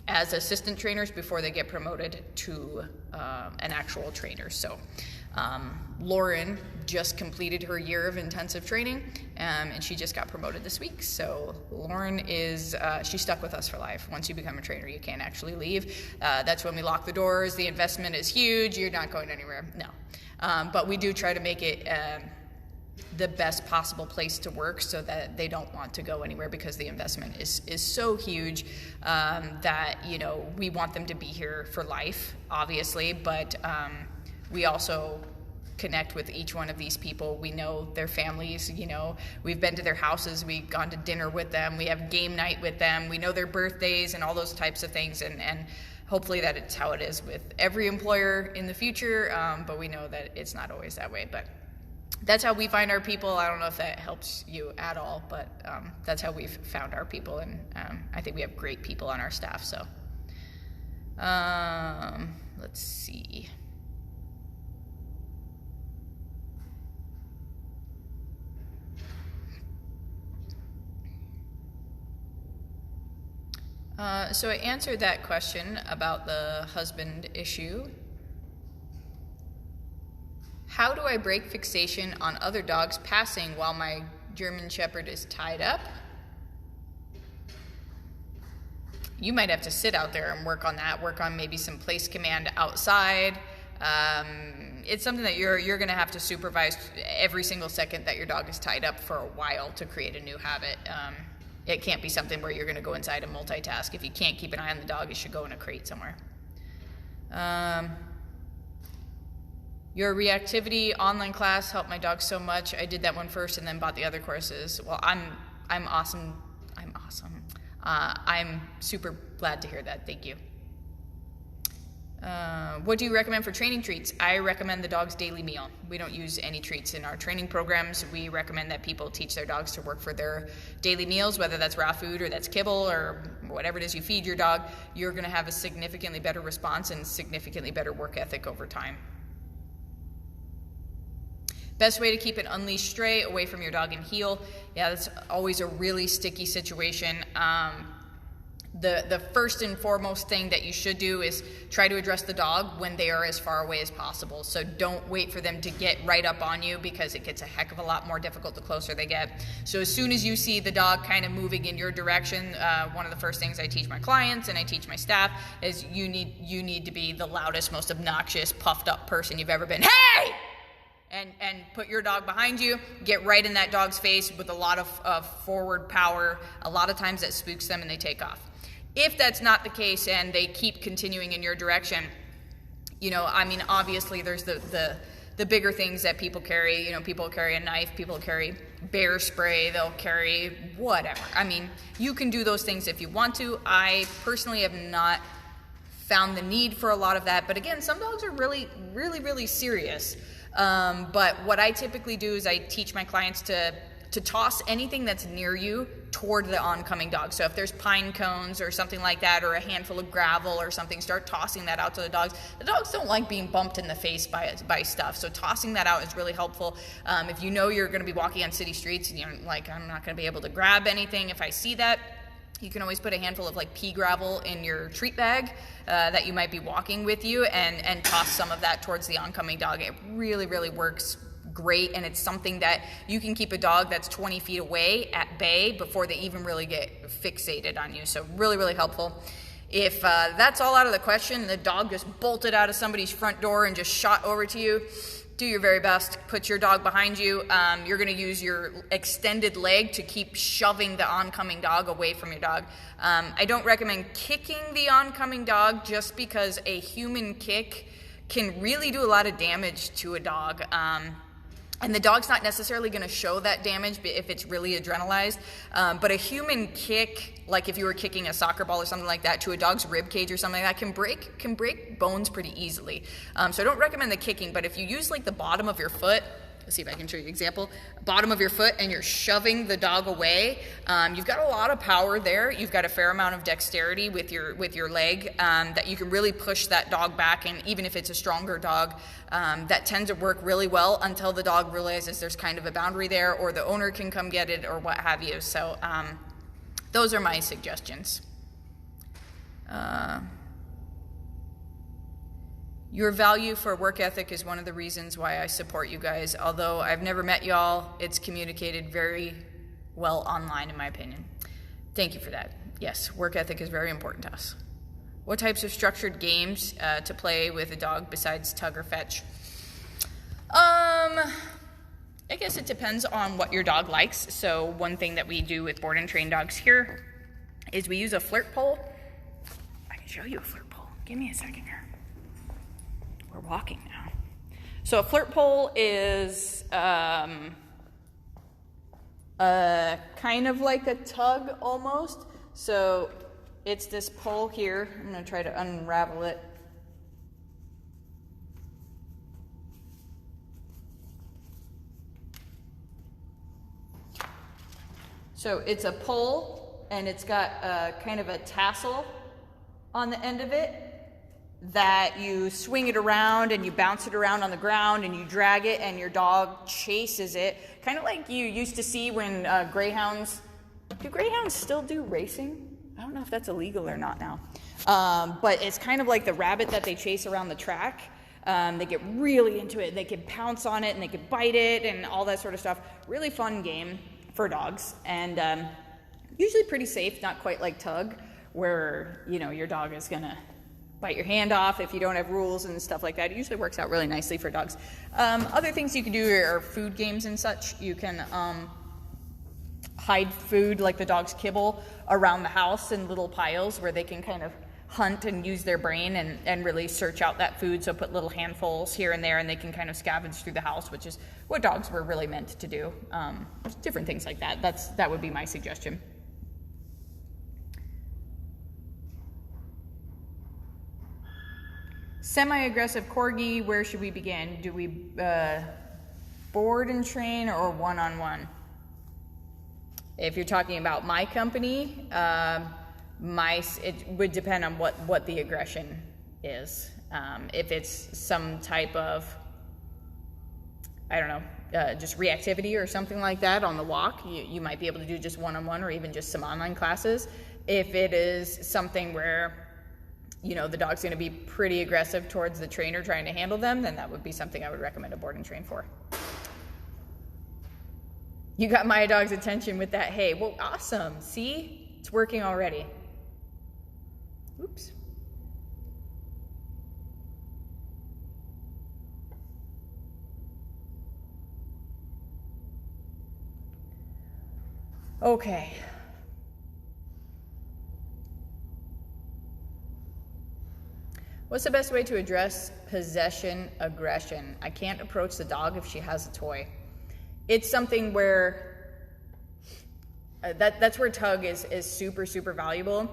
as assistant trainers before they get promoted to an actual trainer. So Lauren just completed her year of intensive training, and she just got promoted this week. So Lauren is, she's stuck with us for life. Once you become a trainer, you can't actually leave. That's when we lock the doors. The investment is huge. You're not going anywhere. No. But we do try to make it the best possible place to work so that they don't want to go anywhere, because the investment is so huge that, we want them to be here for life, obviously, but we also connect with each one of these people. We know their families, we've been to their houses, we've gone to dinner with them, we have game night with them, we know their birthdays and all those types of things, and hopefully that it's how it is with every employer in the future, but we know that it's not always that way. But that's how we find our people. I don't know if that helps you at all, but that's how we've found our people, and I think we have great people on our staff. So let's see. So I answered that question about the husband issue. How do I break fixation on other dogs passing while my German Shepherd is tied up? You might have to sit out there and work on that, work on maybe some place command outside. It's something that you're going to have to supervise every single second that your dog is tied up for a while to create a new habit. It can't be something where you're going to go inside and multitask. If you can't keep an eye on the dog, you should go in a crate somewhere. Your Reactivity online class helped my dog so much. I did that one first and then bought the other courses. Well, I'm awesome. I'm awesome. I'm super glad to hear that. Thank you. What do you recommend for training treats? I recommend the dog's daily meal. We don't use any treats in our training programs. We recommend that people teach their dogs to work for their daily meals, whether that's raw food or that's kibble or whatever it is you feed your dog. You're going to have a significantly better response and significantly better work ethic over time. Best way to keep an unleashed stray away from your dog and heel. Yeah, that's always a really sticky situation. The first and foremost thing that you should do is try to address the dog when they are as far away as possible. So don't wait for them to get right up on you, because it gets a heck of a lot more difficult the closer they get. So as soon as you see the dog kind of moving in your direction, one of the first things I teach my clients and I teach my staff is you need to be the loudest, most obnoxious, puffed up person you've ever been. Hey! And put your dog behind you, get right in that dog's face with a lot of forward power. A lot of times that spooks them and they take off. If that's not the case and they keep continuing in your direction, you know, I mean, obviously there's the bigger things that people carry. You know, people carry a knife, people carry bear spray, they'll carry whatever. I mean, you can do those things if you want to. I personally have not found the need for a lot of that. But again, some dogs are really, really, really serious. But what I typically do is I teach my clients to toss anything that's near you toward the oncoming dog. So if there's pine cones or something like that, or a handful of gravel or something, start tossing that out to the dogs. The dogs don't like being bumped in the face by stuff, so tossing that out is really helpful. If you know you're going to be walking on city streets and you're like, I'm not going to be able to grab anything if I see that, you can always put a handful of like pea gravel in your treat bag that you might be walking with you, and toss some of that towards the oncoming dog. It really, really works great, and it's something that you can keep a dog that's 20 feet away at bay before they even really get fixated on you. So really, really helpful. If that's all out of the question, the dog just bolted out of somebody's front door and just shot over to you, do your very best. Put your dog behind you. You're going to use your extended leg to keep shoving the oncoming dog away from your dog. I don't recommend kicking the oncoming dog, just because a human kick can really do a lot of damage to a dog. And the dog's not necessarily going to show that damage if it's really adrenalized. But a human kick, like if you were kicking a soccer ball or something like that to a dog's rib cage or something like that, can break bones pretty easily. So I don't recommend the kicking, but if you use like the bottom of your foot, let's see if I can show you an example, bottom of your foot, and you're shoving the dog away, you've got a lot of power there. You've got a fair amount of dexterity with your leg, that you can really push that dog back. And even if it's a stronger dog, that tends to work really well until the dog realizes there's kind of a boundary there, or the owner can come get it, or what have you. So those are my suggestions. Your value for work ethic is one of the reasons why I support you guys. Although I've never met y'all, it's communicated very well online, in my opinion. Thank you for that. Yes, work ethic is very important to us. What types of structured games to play with a dog besides tug or fetch? I guess it depends on what your dog likes. So one thing that we do with board and train dogs here is we use a flirt pole. I can show you a flirt pole. Give me a second here. We're walking now. So a flirt pole is kind of like a tug almost. So it's this pole here. I'm going to try to unravel it. So it's a pole, and it's got kind of a tassel on the end of it that you swing it around and you bounce it around on the ground and you drag it and your dog chases it. Kind of like you used to see when greyhounds, do greyhounds still do racing? I don't know if that's illegal or not now. But it's kind of like the rabbit that they chase around the track. They get really into it. They can pounce on it and they can bite it and all that sort of stuff. Really fun game for dogs, and usually pretty safe, not quite like tug, where, you know, your dog is gonna bite your hand off if you don't have rules and stuff like that. It usually works out really nicely for dogs. Other things you can do are food games and such. You can hide food, like the dog's kibble, around the house in little piles where they can kind of hunt and use their brain and really search out that food. So put little handfuls here and there, and they can kind of scavenge through the house, which is what dogs were really meant to do. Different things like that. That would be my suggestion. Semi-aggressive corgi, where should we begin? Do we board and train or one-on-one? If you're talking about my company, it would depend on what the aggression is. If it's some type of, I don't know, just reactivity or something like that on the walk, you might be able to do just one-on-one or even just some online classes. If it is something where, you know, the dog's going to be pretty aggressive towards the trainer trying to handle them, then that would be something I would recommend a board and train for. You got my dog's attention with that hay. Well, awesome. See? It's working already. Oops. Okay. What's the best way to address possession aggression? I can't approach the dog if she has a toy. It's something where that's where tug is super, super valuable.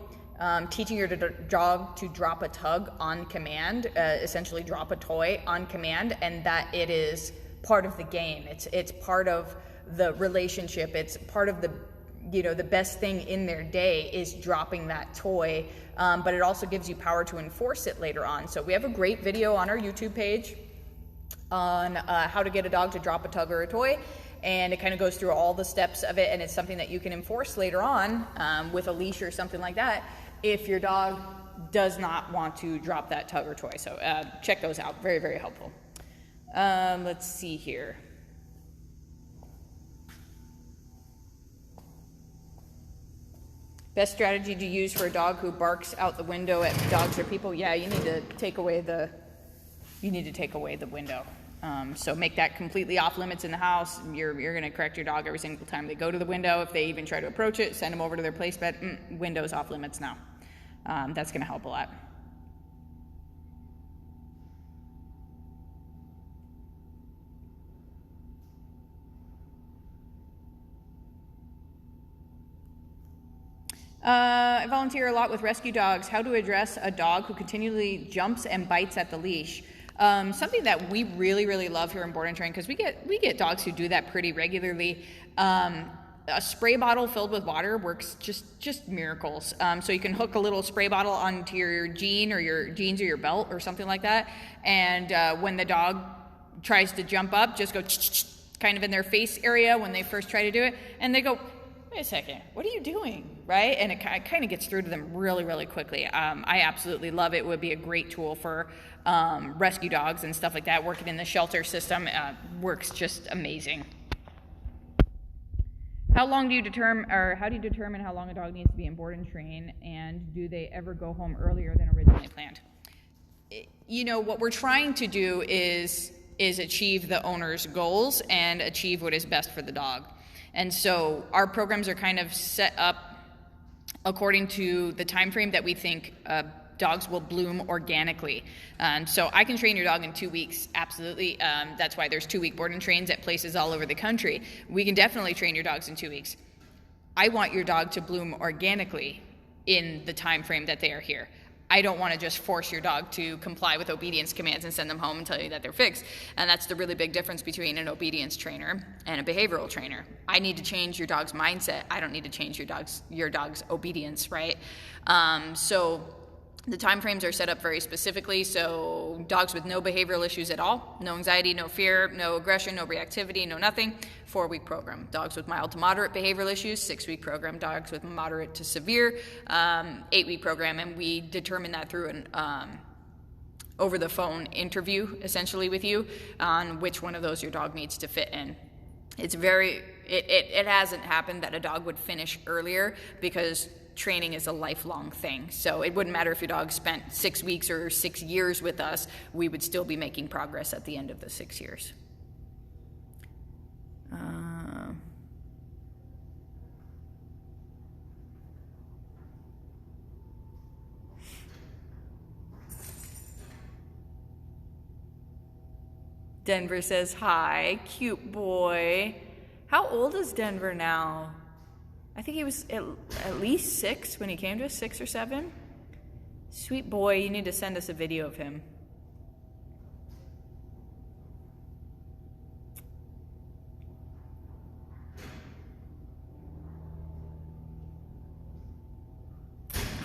Teaching your dog to drop a tug on command, essentially drop a toy on command, and that it is part of the game. It's part of the relationship. It's part of the, you know, the best thing in their day is dropping that toy, but it also gives you power to enforce it later on. So we have a great video on our YouTube page on how to get a dog to drop a tug or a toy, and it kind of goes through all the steps of it, and it's something that you can enforce later on with a leash or something like that if your dog does not want to drop that tug or toy. So check those out. Very, very helpful. Let's see here. Best strategy to use for a dog who barks out the window at dogs or people? Yeah, you need to take away the window. So make that completely off limits in the house. You're going to correct your dog every single time they go to the window. If they even try to approach it, send them over to their place bed. Window's off limits now. That's going to help a lot. I volunteer a lot with rescue dogs. How to address a dog who continually jumps and bites at the leash. Something that we really, really love here in Board and Train, because we get dogs who do that pretty regularly. A spray bottle filled with water works just miracles. So you can hook a little spray bottle onto your jeans or your belt or something like that, and when the dog tries to jump up, just go kind of in their face area when they first try to do it, and they go, wait a second, what are you doing, right? And it kind of gets through to them really, really quickly. I absolutely love it. It would be a great tool for rescue dogs and stuff like that. Working in the shelter system works just amazing. How do you determine how long a dog needs to be in board and train, and do they ever go home earlier than originally planned? You know, what we're trying to do is achieve the owner's goals and achieve what is best for the dog. And so our programs are kind of set up according to the time frame that we think dogs will bloom organically. So I can train your dog in 2 weeks, absolutely. That's why there's 2-week board and trains at places all over the country. We can definitely train your dogs in 2 weeks. I want your dog to bloom organically in the time frame that they are here. I don't want to just force your dog to comply with obedience commands and send them home and tell you that they're fixed. And that's the really big difference between an obedience trainer and a behavioral trainer. I need to change your dog's mindset. I don't need to change your dog's obedience, right? So the time frames are set up very specifically. So dogs with no behavioral issues at all, no anxiety, no fear, no aggression, no reactivity, no nothing, 4-week program. Dogs with mild to moderate behavioral issues, 6-week program. Dogs with moderate to severe, 8-week program. And we determine that through an over the phone interview, essentially, with you on which one of those your dog needs to fit in. It hasn't happened that a dog would finish earlier, because training is a lifelong thing. So it wouldn't matter if your dog spent 6 weeks or 6 years with us, we would still be making progress at the end of the 6 years. Denver says hi, cute boy. How old is Denver now? I think he was at least 6 when he came to us, 6 or 7. Sweet boy, you need to send us a video of him.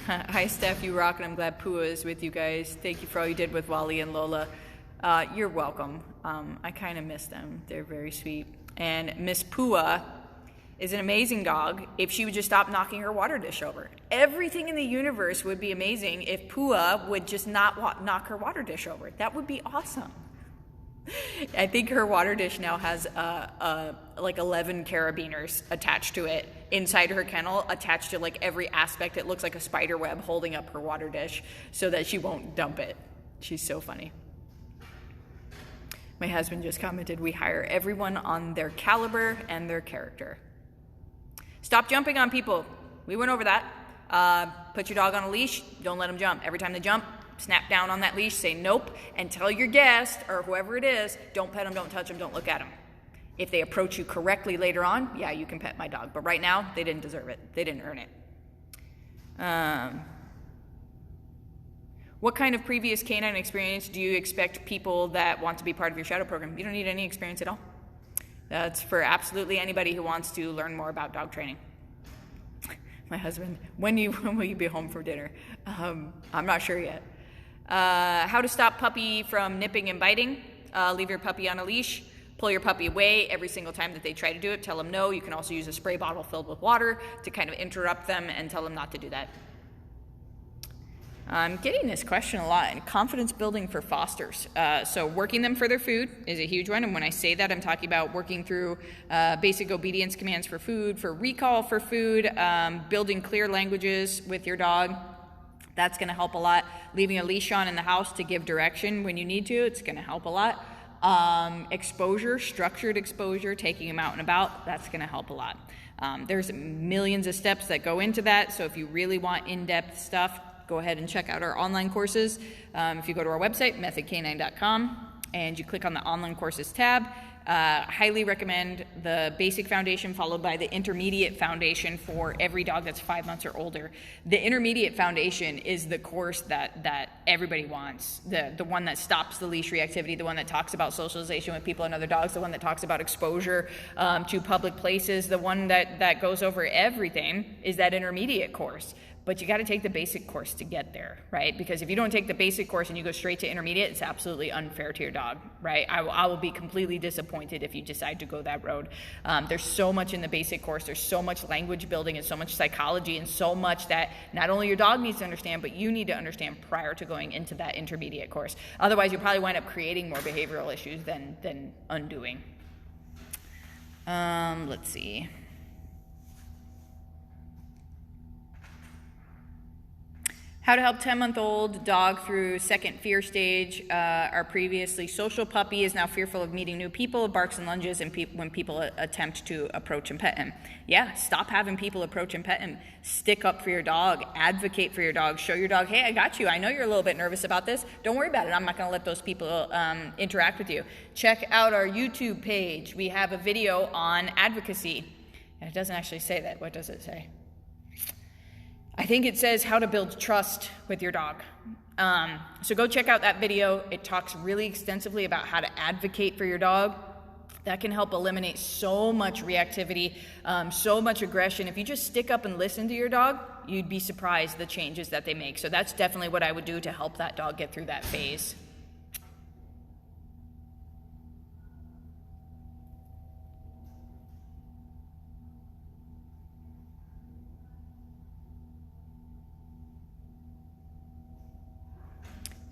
Hi, Steph, you rock, and I'm glad Pua is with you guys. Thank you for all you did with Wally and Lola. You're welcome. I kind of miss them. They're very sweet. And Miss Pua is an amazing dog if she would just stop knocking her water dish over. Everything in the universe would be amazing if Pua would just not knock her water dish over. That would be awesome. I think her water dish now has like 11 carabiners attached to it inside her kennel, attached to like every aspect. It looks like a spider web holding up her water dish so that she won't dump it. She's so funny. My husband just commented, we hire everyone on their caliber and their character. Stop jumping on people. We went over that. Put your dog on a leash. Don't let them jump. Every time they jump, snap down on that leash, say nope, and tell your guest or whoever it is, don't pet them, don't touch them, don't look at them. If they approach you correctly later on, yeah, you can pet my dog. But right now, they didn't deserve it. They didn't earn it. What kind of previous canine experience do you expect people that want to be part of your shadow program? You don't need any experience at all. That's for absolutely anybody who wants to learn more about dog training. My husband, when will you be home for dinner? I'm not sure yet. How to stop puppy from nipping and biting. Leave your puppy on a leash. Pull your puppy away every single time that they try to do it. Tell them no. You can also use a spray bottle filled with water to kind of interrupt them and tell them not to do that. I'm getting this question a lot, and confidence building for fosters. So working them for their food is a huge one, and when I say that, I'm talking about working through basic obedience commands for food, for recall for food, building clear languages with your dog. That's going to help a lot. Leaving a leash on in the house to give direction when you need to, it's going to help a lot. Exposure, structured exposure, taking them out and about, that's going to help a lot. There's millions of steps that go into that, so if you really want in-depth stuff, go ahead and check out our online courses. If you go to our website, methodcanine.com, and you click on the online courses tab, highly recommend the basic foundation followed by the intermediate foundation for every dog that's 5 months or older. The intermediate foundation is the course that everybody wants. The one that stops the leash reactivity, the one that talks about socialization with people and other dogs, the one that talks about exposure to public places, the one that goes over everything is that intermediate course. But you got to take the basic course to get there, right? Because if you don't take the basic course and you go straight to intermediate, it's absolutely unfair to your dog, right? I will be completely disappointed if you decide to go that road. There's so much in the basic course. There's so much language building and so much psychology and so much that not only your dog needs to understand, but you need to understand prior to going into that intermediate course. Otherwise, you'll probably wind up creating more behavioral issues than undoing. Let's see. How to help 10-month-old dog through second fear stage. Our previously social puppy is now fearful of meeting new people, barks and lunges and when people attempt to approach and pet him. Yeah, stop having people approach and pet him. Stick up for your dog. Advocate for your dog. Show your dog, hey, I got you. I know you're a little bit nervous about this. Don't worry about it. I'm not going to let those people interact with you. Check out our YouTube page. We have a video on advocacy. And it doesn't actually say that. What does it say? I think it says how to build trust with your dog. So go check out that video. It talks really extensively about how to advocate for your dog. That can help eliminate so much reactivity, so much aggression. If you just stick up and listen to your dog, you'd be surprised the changes that they make. So that's definitely what I would do to help that dog get through that phase.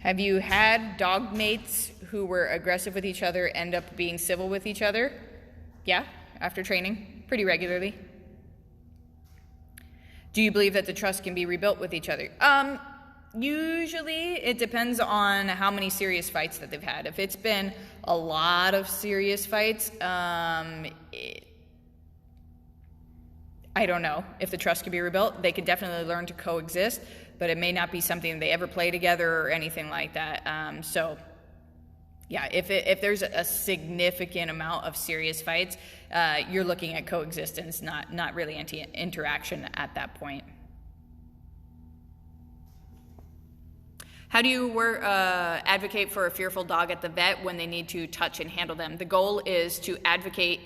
Have you had dog mates who were aggressive with each other end up being civil with each other? Yeah, after training, pretty regularly. Do you believe that the trust can be rebuilt with each other? Usually it depends on how many serious fights that they've had. If it's been a lot of serious fights, I don't know if the trust can be rebuilt. They can definitely learn to coexist, but it may not be something they ever play together or anything like that. So yeah, if there's a significant amount of serious fights, you're looking at coexistence, not really interaction at that point. How do you advocate for a fearful dog at the vet when they need to touch and handle them? The goal is to advocate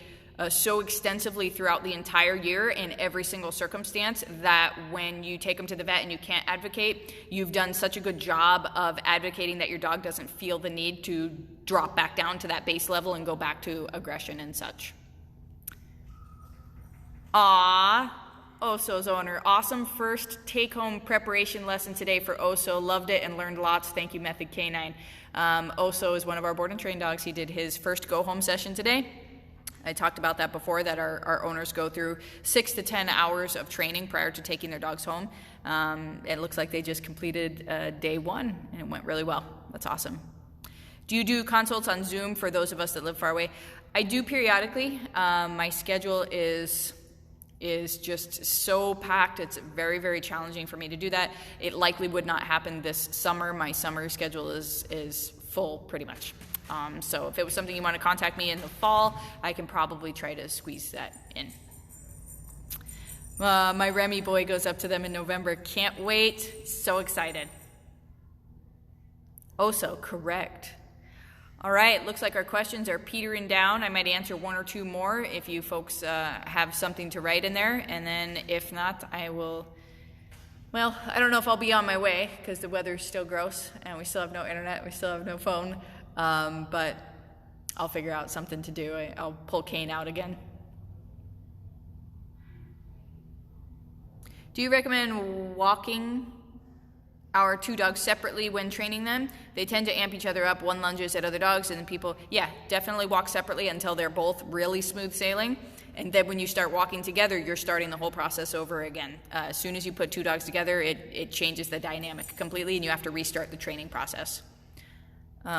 so extensively throughout the entire year in every single circumstance that when you take them to the vet and you can't advocate, you've done such a good job of advocating that your dog doesn't feel the need to drop back down to that base level and go back to aggression and such. Oso's owner, awesome first take-home preparation lesson today for Oso. Loved it and learned lots. Thank you, Method Canine. Oso is one of our board and train dogs. He did his first go-home session today. I talked about that before, that our owners go through 6 to 10 hours of training prior to taking their dogs home. It looks like they just completed day 1, and it went really well. That's awesome. Do you do consults on Zoom for those of us that live far away? I do periodically. My schedule is just so packed. It's very, very challenging for me to do that. It likely would not happen this summer. My summer schedule is full pretty much. So if it was something you want to contact me in the fall, I can probably try to squeeze that in. My Remy boy goes up to them in November. Can't wait. So excited. Oso, correct. All right, looks like our questions are petering down. I might answer 1 or 2 more if you folks have something to write in there. And then if not, I will, well, I don't know if I'll be on my way because the weather's still gross and we still have no internet, we still have no phone. But I'll figure out something to do. I'll pull Kane out again. Do you recommend walking our 2 dogs separately when training them? They tend to amp each other up. One lunges at other dogs, and then people, yeah, definitely walk separately until they're both really smooth sailing. And then when you start walking together, you're starting the whole process over again. As soon as you put 2 dogs together, it changes the dynamic completely, and you have to restart the training process. Do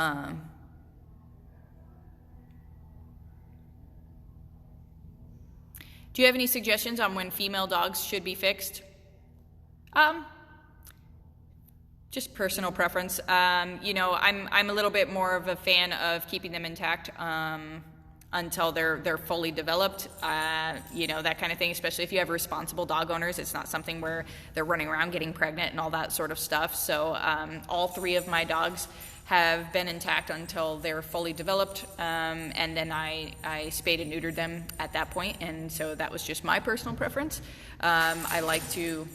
you have any suggestions on when female dogs should be fixed? Just personal preference. You know, I'm a little bit more of a fan of keeping them intact until they're fully developed. You know, that kind of thing. Especially if you have responsible dog owners, it's not something where they're running around getting pregnant and all that sort of stuff. So all 3 of my dogs have been intact until they're fully developed, and then I spayed and neutered them at that point, and so that was just my personal preference. I like to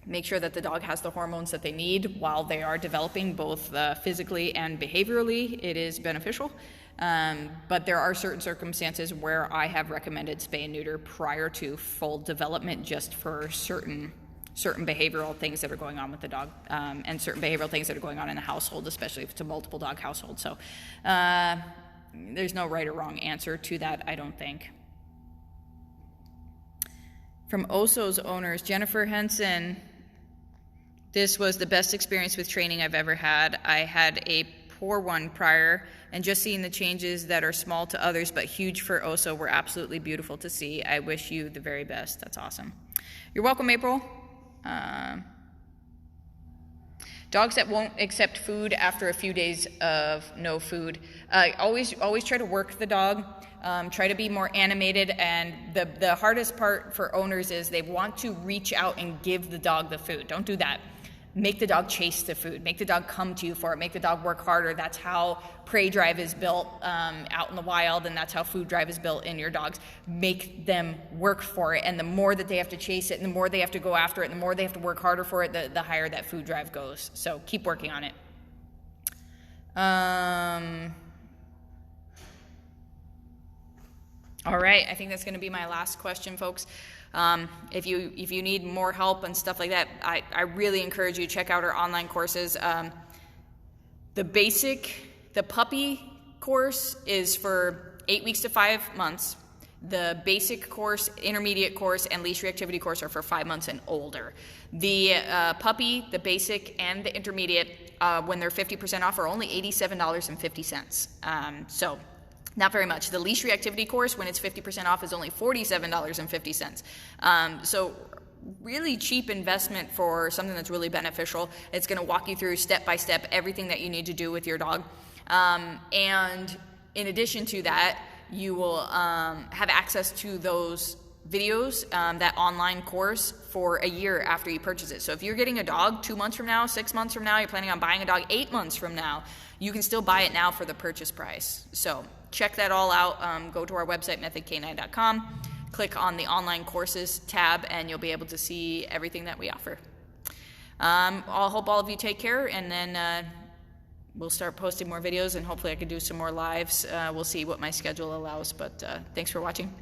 make sure that the dog has the hormones that they need while they are developing, both physically and behaviorally. It is beneficial, but there are certain circumstances where I have recommended spay and neuter prior to full development, just for certain behavioral things that are going on with the dog, and certain behavioral things that are going on in the household, especially if it's a multiple dog household. So there's no right or wrong answer to that, I don't think. From Oso's owners, Jennifer Henson, this was the best experience with training I've ever had. I had a poor one prior, and just seeing the changes that are small to others but huge for Oso were absolutely beautiful to see. I wish you the very best. That's awesome. You're welcome, April. Dogs that won't accept food after a few days of no food. Always try to work the dog. Try to be more animated, and the hardest part for owners is they want to reach out and give the dog the food. Don't do that. Make the dog chase the food. Make the dog come to you for it. Make the dog work harder. That's how prey drive is built out in the wild, and that's how food drive is built in your dogs. Make them work for it, and the more that they have to chase it, and the more they have to go after it, and the more they have to work harder for it, the higher that food drive goes. So keep working on it. All right, I think that's going to be my last question, folks. If you need more help and stuff like that, I really encourage you to check out our online courses. The puppy course is for 8 weeks to 5 months. The basic course, intermediate course, and leash reactivity course are for 5 months and older. The puppy, the basic, and the intermediate, when they're 50% off, are only $87.50. So not very much. The leash reactivity course, when it's 50% off, is only $47.50. So really cheap investment for something that's really beneficial. It's going to walk you through step by step everything that you need to do with your dog. And in addition to that, you will have access to those videos, that online course, for a year after you purchase it. So if you're getting a dog 2 months from now, 6 months from now, you're planning on buying a dog 8 months from now, you can still buy it now for the purchase price. So check that all out. Go to our website, methodk9.com, click on the online courses tab, and you'll be able to see everything that we offer. I hope all of you take care, and then we'll start posting more videos, and hopefully I can do some more lives. We'll see what my schedule allows, but thanks for watching.